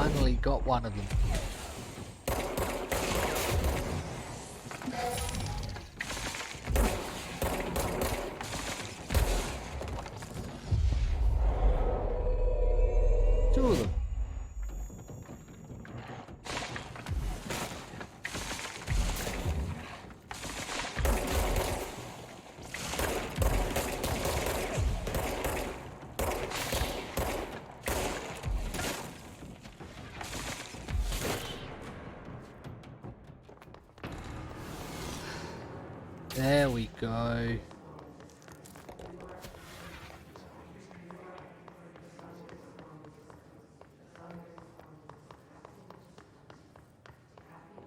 finally got one of them. Two of them. There we go.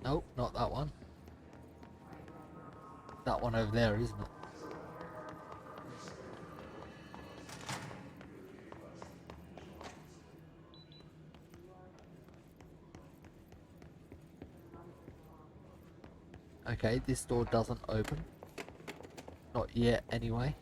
Nope, not that one. That one over there, isn't it? Okay, this door doesn't open. Not yet, anyway.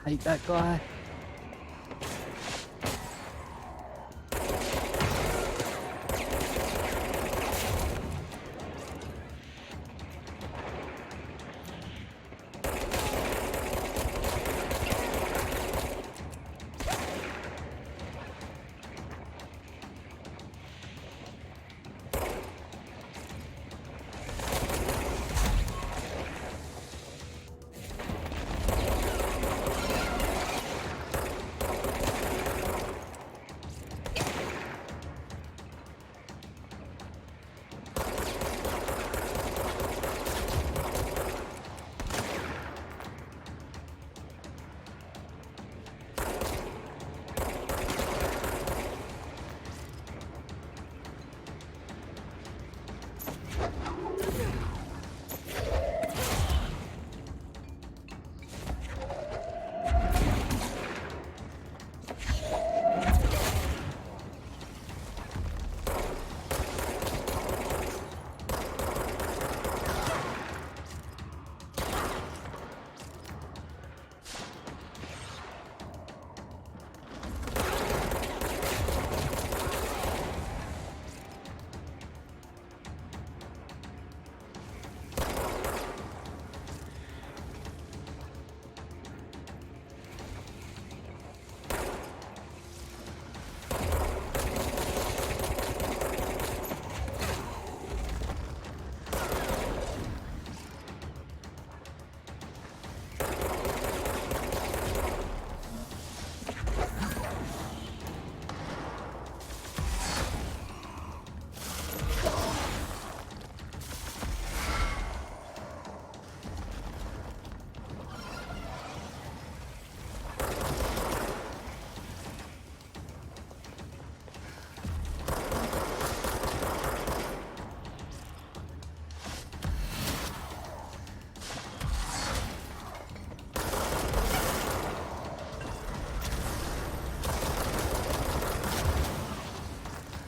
Hate that guy.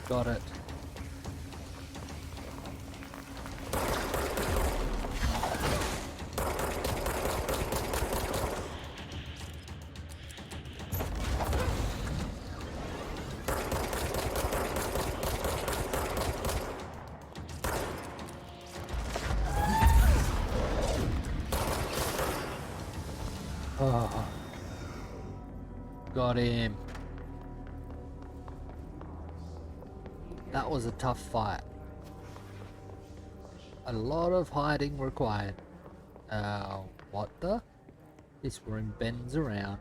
Got it. Oh. Got him. That was a tough fight. A lot of hiding required. What the? This room bends around.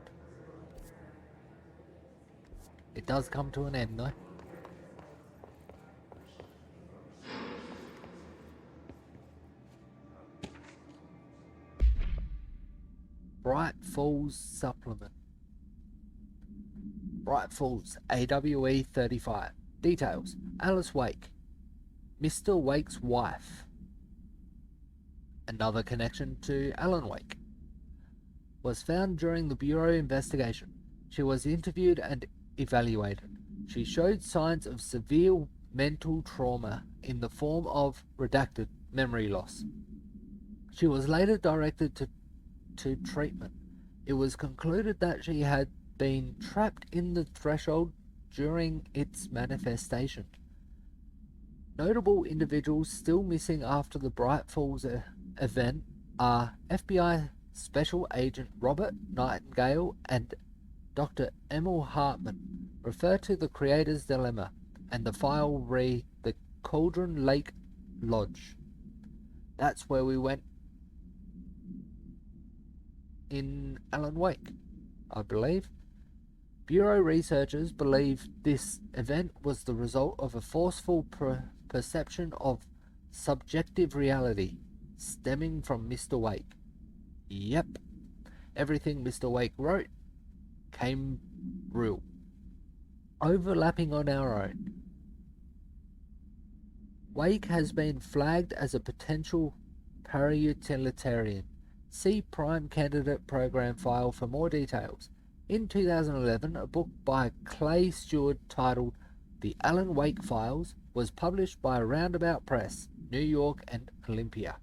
It does come to an end though. Bright Falls Supplement. Bright Falls, AWE 35. Details: Alice Wake, Mr. Wake's wife. Another connection to Alan Wake. Was found during the Bureau investigation. She was interviewed and evaluated. She showed signs of severe mental trauma in the form of redacted memory loss. She was later directed to treatment. It was concluded that she had been trapped in the threshold during its manifestation. Notable individuals still missing after the Bright Falls event are FBI Special Agent Robert Nightingale and Dr. Emil Hartman. Refer to the Creator's Dilemma and the file re the Cauldron Lake Lodge. That's where we went in Alan Wake, I believe. Bureau researchers believe this event was the result of a forceful perception of subjective reality stemming from Mr. Wake. Yep, everything Mr. Wake wrote came real. Overlapping on our own. Wake has been flagged as a potential para-utilitarian. See Prime Candidate Program file for more details. In 2011, a book by Clay Stewart titled The Alan Wake Files was published by Roundabout Press, New York and Olympia.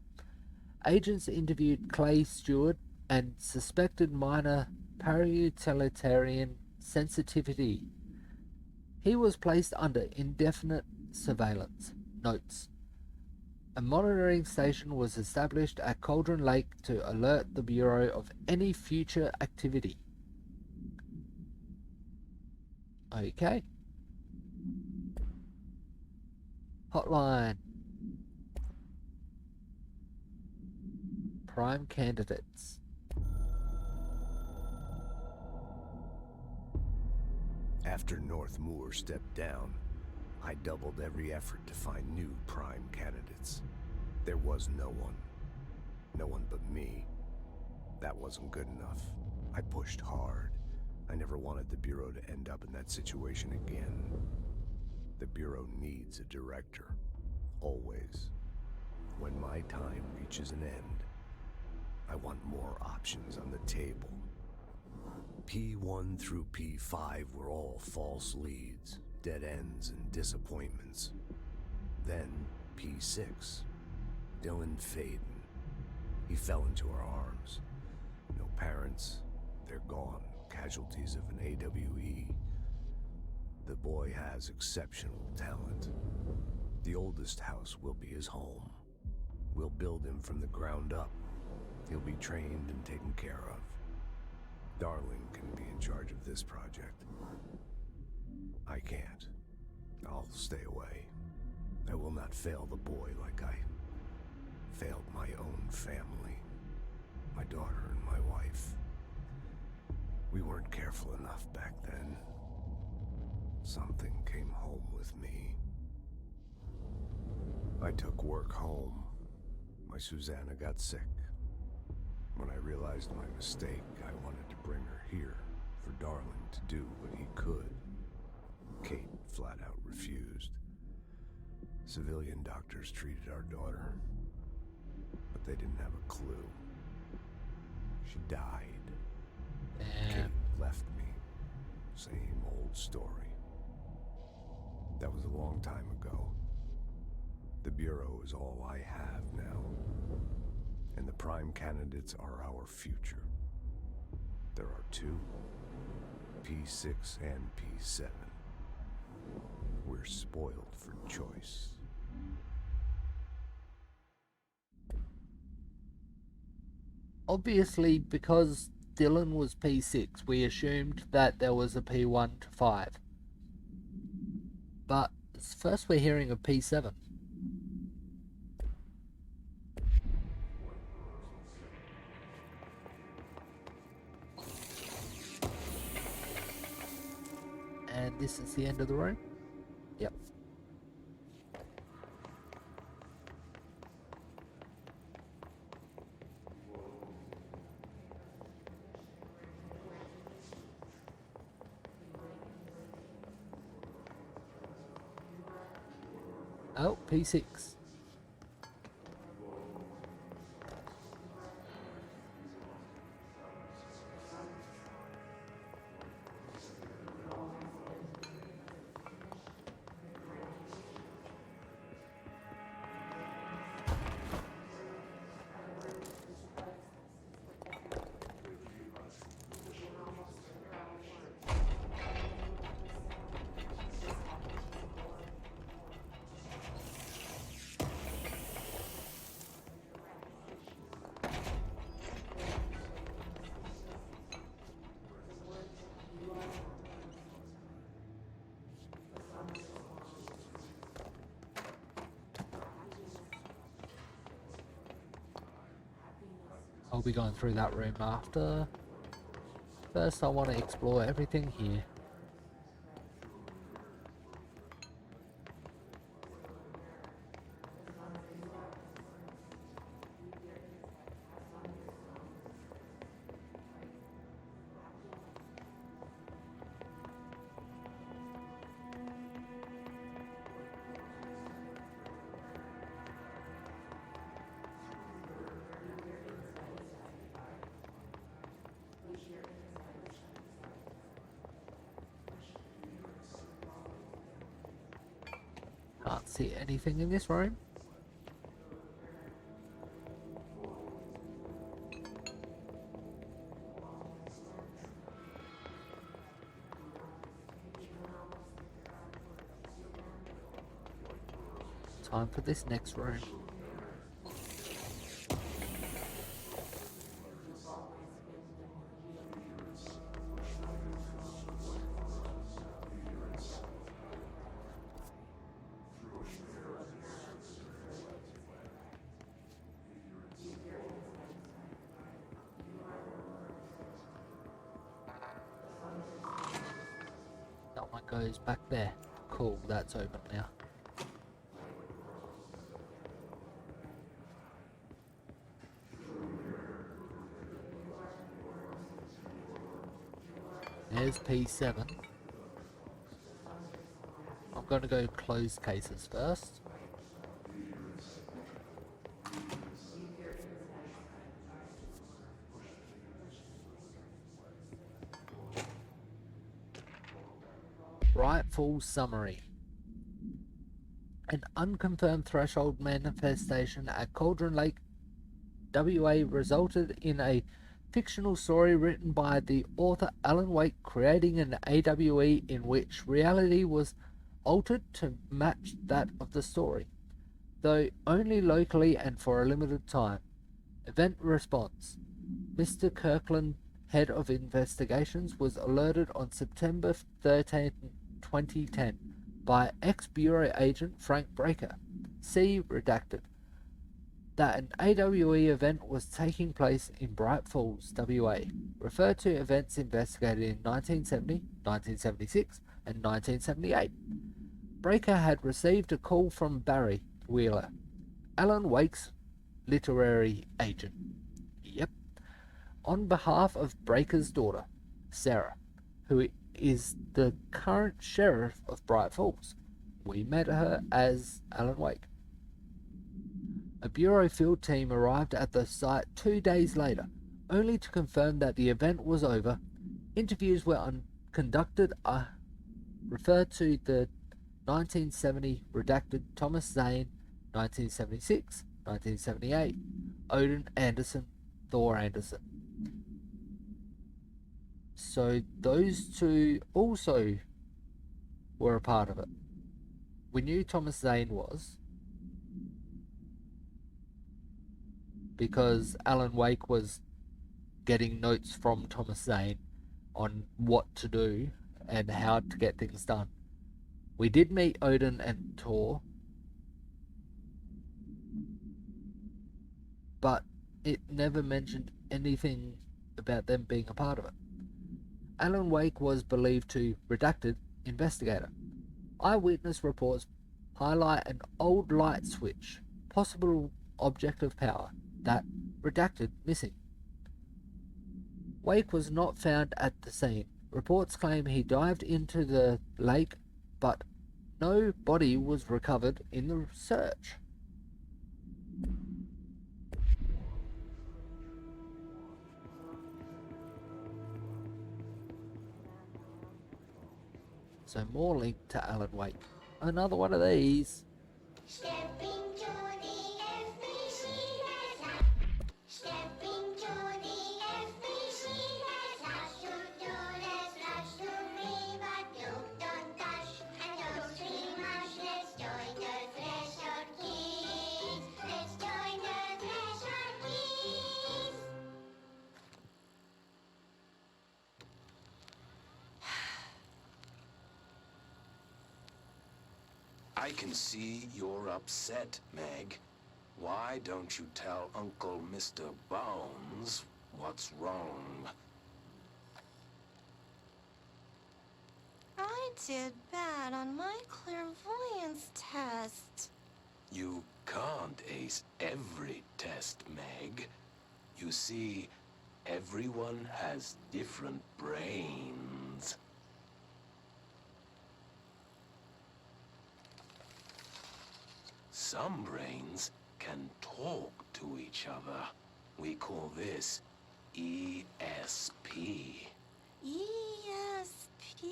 Agents interviewed Clay Stewart and suspected minor para-utilitarian sensitivity. He was placed under indefinite surveillance. Notes: a monitoring station was established at Cauldron Lake to alert the Bureau of any future activity. Okay. Hotline. Prime candidates. After North Moore stepped down, I doubled every effort to find new prime candidates. There was no one. No one but me. That wasn't good enough. I pushed hard. I never wanted the Bureau to end up in that situation again. The Bureau needs a director. Always. When my time reaches an end, I want more options on the table. P1 through P5 were all false leads, dead ends, and disappointments. Then P6, Dylan Faden. He fell into our arms. No parents, they're gone, casualties of an AWE. The boy has exceptional talent. The oldest house will be his home. We'll build him from the ground up. He'll be trained and taken care of. Darling can be in charge of this project. I can't. I'll stay away. I will not fail the boy like I failed my own family, my daughter and my wife. We weren't careful enough back then. Something came home with me. I took work home. My Susanna got sick. When I realized my mistake, I wanted to bring her here for Darling to do what he could. Kate flat out refused. Civilian doctors treated our daughter, but they didn't have a clue. She died. Kate left me. Same old story. That was a long time ago. The Bureau is all I have now. And the prime candidates are our future. There are two, P6 and P7. We're spoiled for choice. Obviously, because Dylan was P6, we assumed that there was a P1 to 5. But first we're hearing of P7. this is the end of the room? Yep. Oh, P6. I'll be going through that room after. First, I want to explore everything here. Can't see anything in this room. Time for this next room. That one goes back there. Cool, that's open now. There's P7. I'm going to go closed cases first. Rightful summary. An unconfirmed threshold manifestation at Cauldron Lake, WA resulted in a fictional story written by the author Alan Wake, creating an AWE in which reality was altered to match that of the story, though only locally and for a limited time. Event response. Mr. Kirkland, head of investigations, was alerted on September 13, 2010 by ex-Bureau agent Frank Breaker, C. redacted, that an AWE event was taking place in Bright Falls, WA, referred to events investigated in 1970, 1976, and 1978. Breaker had received a call from Barry Wheeler, Alan Wake's literary agent. Yep. On behalf of Breaker's daughter, Sarah, who is the current sheriff of Bright Falls. We met her as Alan Wake. A Bureau field team arrived at the site 2 days later, only to confirm that the event was over. Interviews were conducted, referred to the 1970 redacted Thomas Zane, 1976, 1978, Odin Anderson, Thor Anderson. So those two also were a part of it. We knew Thomas Zane was, because Alan Wake was getting notes from Thomas Zane on what to do and how to get things done. We did meet Odin and Thor, but it never mentioned anything about them being a part of it. Alan Wake was believed to, redacted, Investigator. Eyewitness reports highlight an old light switch, possible object of power, that redacted missing. Wake was not found at the scene. Reports claim he dived into the lake, but no body was recovered in the search. So more link to Alan Wake. Another one of these. Step into the FBC, step into the FBC, there's lots to do, there's lots to be, but you don't dash and don't scream much. Let's join the Threshold Kids, let's join the Threshold Kids. I can see you're upset, Meg. Why don't you tell Uncle Mr. Bones what's wrong? I did bad on my clairvoyance test. You can't ace every test, Meg. You see, everyone has different brains. Some brains can talk to each other. We call this ESP. ESP?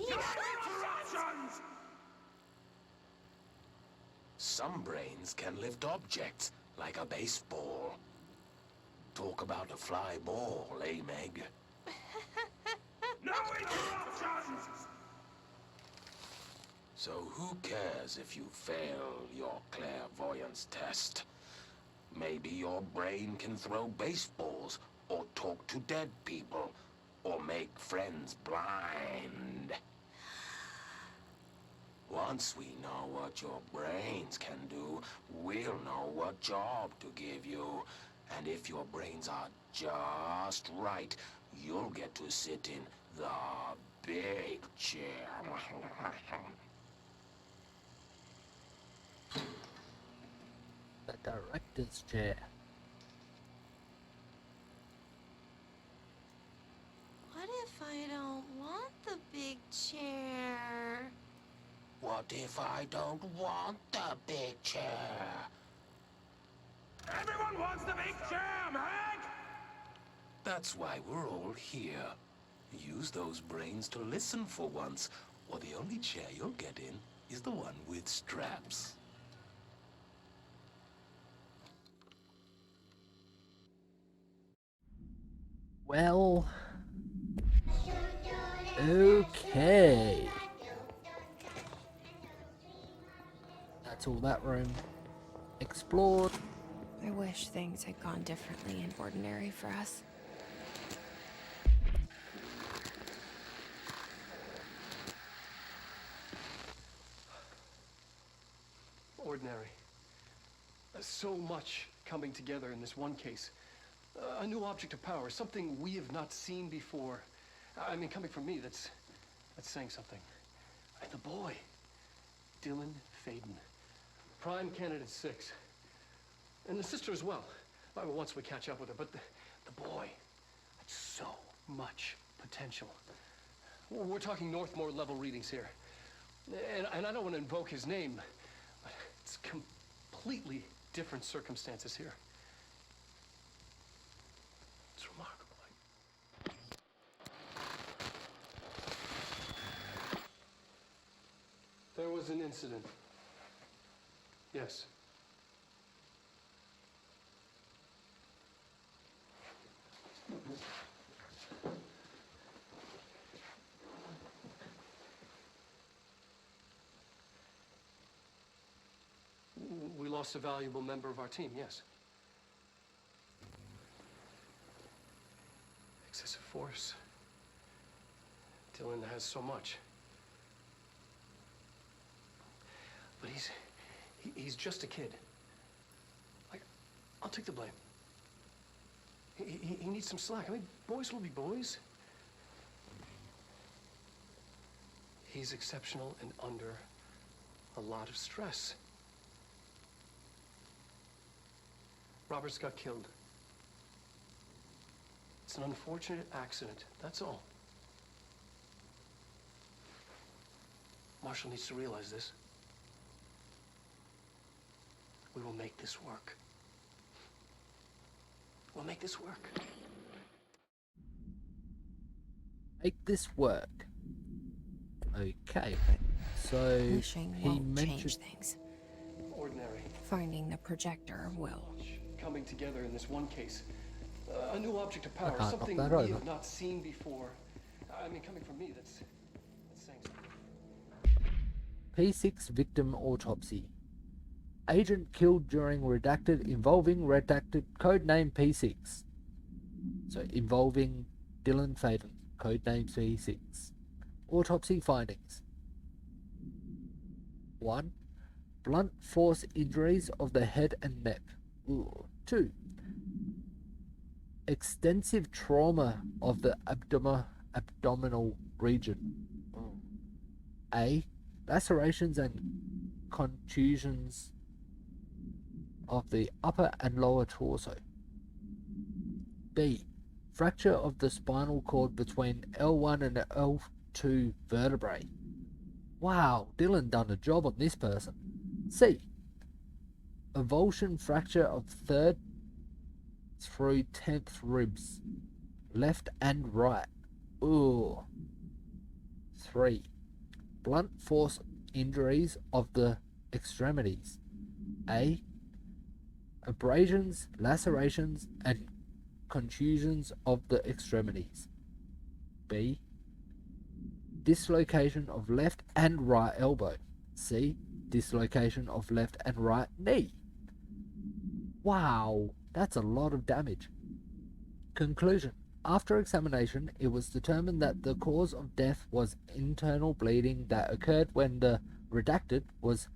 Some brains can lift objects, like a baseball. Talk about a fly ball, eh, Meg? No interruptions! So who cares if you fail your clairvoyance test? Maybe your brain can throw baseballs, or talk to dead people, or make friends blind. Once we know what your brains can do, we'll know what job to give you. And if your brains are just right, you'll get to sit in the big chair. The director's chair. What if I don't want the big chair? What if I don't want the big chair? Everyone wants the big chair, Meg! That's why we're all here. Use those brains to listen for once, or the only chair you'll get in is the one with straps. Well, okay. That's all that room explored. I wish things had gone differently in Ordinary for us. Ordinary. So much coming together in this one case. A new object of power, something we have not seen before. I mean, coming from me, that's saying something. And the boy, Dylan Faden, prime candidate 6. And the sister as well, once we catch up with her. But the boy, that's so much potential. We're talking Northmore level readings here. And I don't want to invoke his name, but it's completely different circumstances here. It's remarkable. There was an incident. Yes. We lost a valuable member of our team, yes. Excessive force. Dylan has so much. But he's just a kid. I'll take the blame. He needs some slack. I mean, boys will be boys. He's exceptional and under a lot of stress. Roberts got killed. It's an unfortunate accident, that's all. Marshall needs to realize this. We will make this work. We'll make this work. Make this work. Okay. So Wishing he won't change mentioned things. Ordinary. Finding the projector will. Coming together in this one case. A new object of power, can't knock something that we over. have not seen before. I mean, coming from me, that's saying something. P6 victim autopsy. Agent killed during redacted involving redacted codename P6. So involving Dylan Faden, codename P6. Autopsy findings. 1. Blunt force injuries of the head and neck. 2. Extensive trauma of the abdominal region. A. Lacerations and contusions of the upper and lower torso. B. Fracture of the spinal cord between L1 and L2 vertebrae. Wow, Dylan done a job on this person. C. Avulsion fracture of 3rd through 10th ribs, left and right. Ooh. 3. Blunt force injuries of the extremities. A. Abrasions, lacerations, and contusions of the extremities. B. Dislocation of left and right elbow. C. Dislocation of left and right knee. Wow, that's a lot of damage. Conclusion. After examination, it was determined that the cause of death was internal bleeding that occurred when the redacted was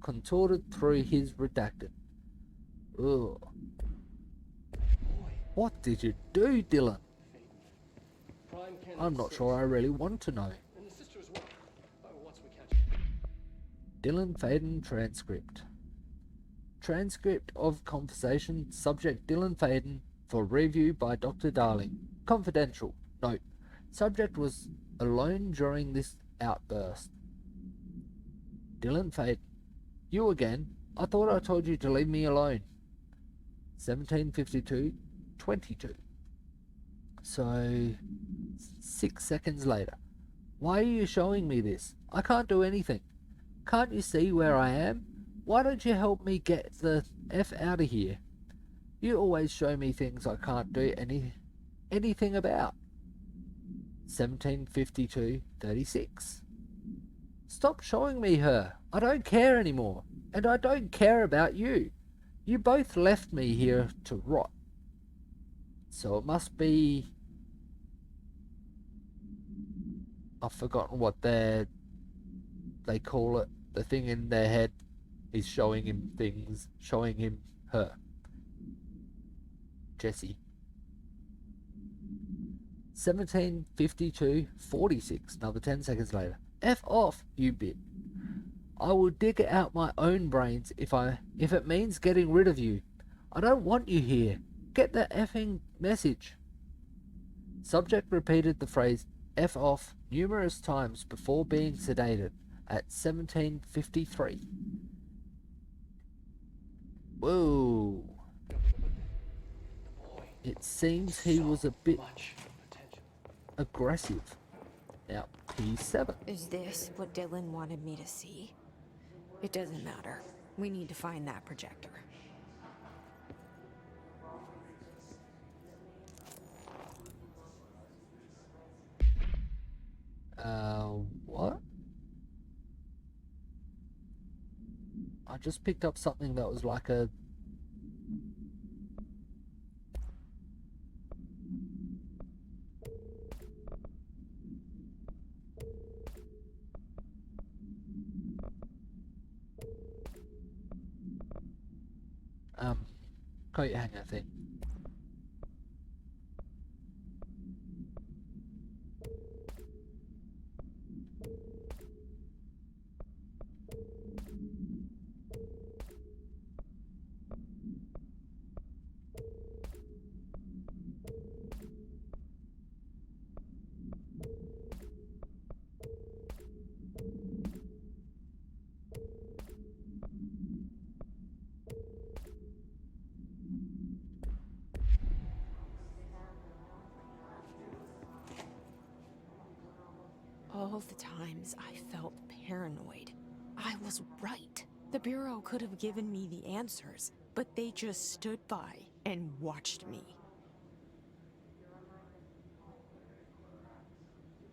contorted through his redacted. Ugh. What did you do, Dylan? Prime candidate I'm not six. sure I really want to know. And his sister as well. Once we catch him. Dylan Faden transcript. Transcript of conversation, subject Dylan Faden, for review by Dr. Darling. Confidential. Note. Subject was alone during this outburst. Dylan Faden. You again? I thought I told you to leave me alone. 17:52:22. So, 6 seconds later. Why are you showing me this? I can't do anything. Can't you see where I am? Why don't you help me get the F out of here? You always show me things I can't do anything about. 17:52:36. Stop showing me her. I don't care anymore. And I don't care about you. You both left me here to rot. So it must be... I've forgotten what they call it. The thing in their head is showing him things, showing him her. Jesse. 17:52:46. Another 10 seconds later. F off, you bit. I will dig out my own brains if it means getting rid of you. I don't want you here. Get the effing message. Subject repeated the phrase F off numerous times before being sedated at 17:53. Whoa. It seems he was a bit Much potential. aggressive. Now, P7. Is this what Dylan wanted me to see? It doesn't matter. We need to find that projector. What? I just picked up something that was like a... coat hanger thing. all the times I felt paranoid, I was right. The Bureau could have given me the answers, but they just stood by and watched me.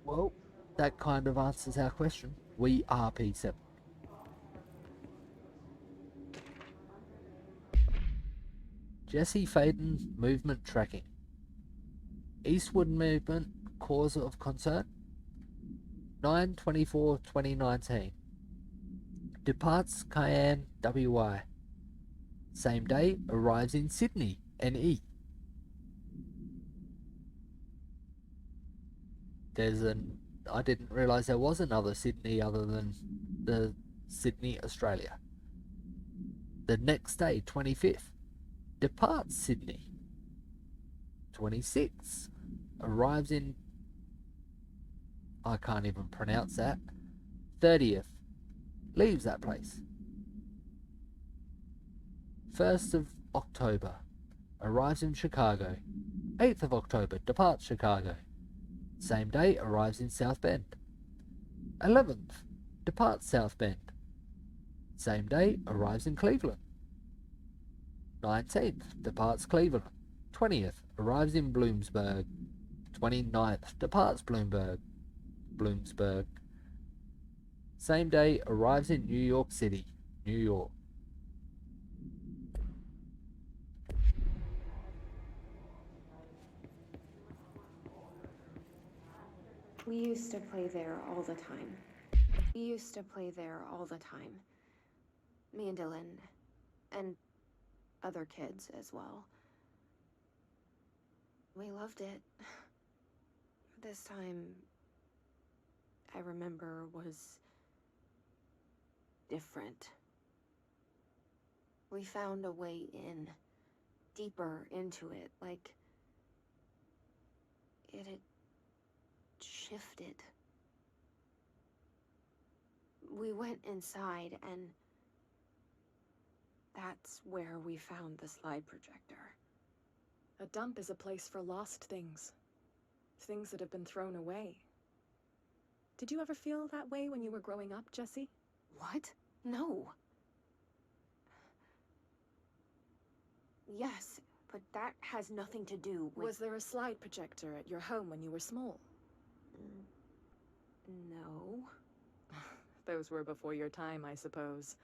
Well, that kind of answers our question. We are P7. Jesse Faden movement tracking. Eastward movement cause of concern. 9/24/2019. Departs Cayenne, WI. Same day arrives in Sydney, NE. I didn't realise there was another Sydney other than the Sydney, Australia. The next day, 25th, departs Sydney. 26th, arrives in, I can't even pronounce that. 30th, leaves that place. 1st of October, arrives in Chicago. 8th of October, departs Chicago. Same day, arrives in South Bend. 11th, departs South Bend. Same day, arrives in Cleveland. 19th, departs Cleveland. 20th, arrives in Bloomsburg. 29th, departs Bloomsburg. Same day, arrives in New York City, New York. We used to play there all the time. Me and Dylan, and other kids as well. We loved it. This time, I remember, was different. We found a way in, deeper into it, like it had shifted. We went inside, and that's where we found the slide projector. A dump is a place for lost things. Things that have been thrown away. Did you ever feel that way when you were growing up, Jesse? What? No. Yes, but that has nothing to do with... Was there a slide projector at your home when you were small? No. Those were before your time, I suppose.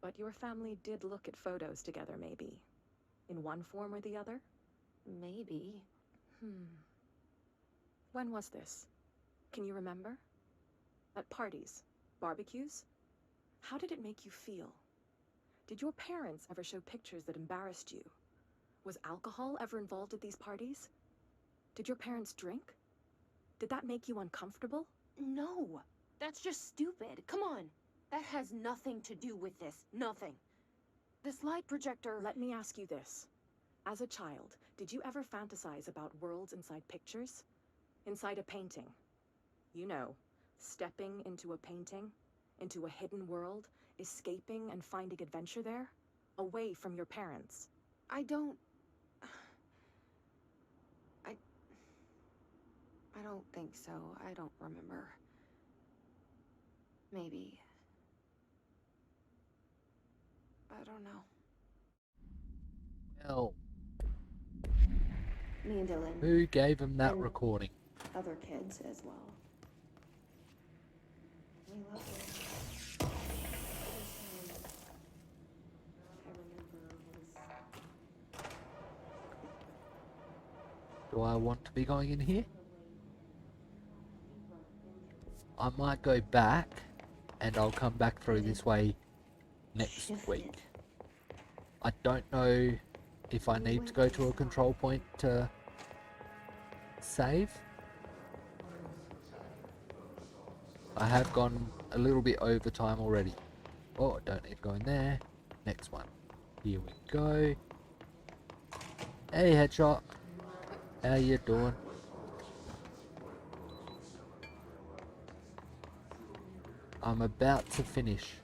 But your family did look at photos together, maybe. In one form or the other? Maybe. When was this? Can you remember? At parties? Barbecues? How did it make you feel? Did your parents ever show pictures that embarrassed you? Was alcohol ever involved at these parties? Did your parents drink? Did that make you uncomfortable? No. That's just stupid. Come on. That has nothing to do with this. Nothing. The slide projector... Let me ask you this. As a child, did you ever fantasize about worlds inside pictures? Inside a painting? You know, stepping into a painting, into a hidden world, escaping and finding adventure there, away from your parents. I don't think so. I don't remember. Maybe. I don't know. Well, Me and Dylan. who gave him that And- recording? Other kids as well. We loved it. I remember was... Do I want to be going in here? I might go back and I'll come back through this way next week. I don't know if I need to go to a control point to save. I have gone a little bit over time already. Oh, I don't need to go in there. Next one. Here we go. Hey, Headshot. How you doing? I'm about to finish.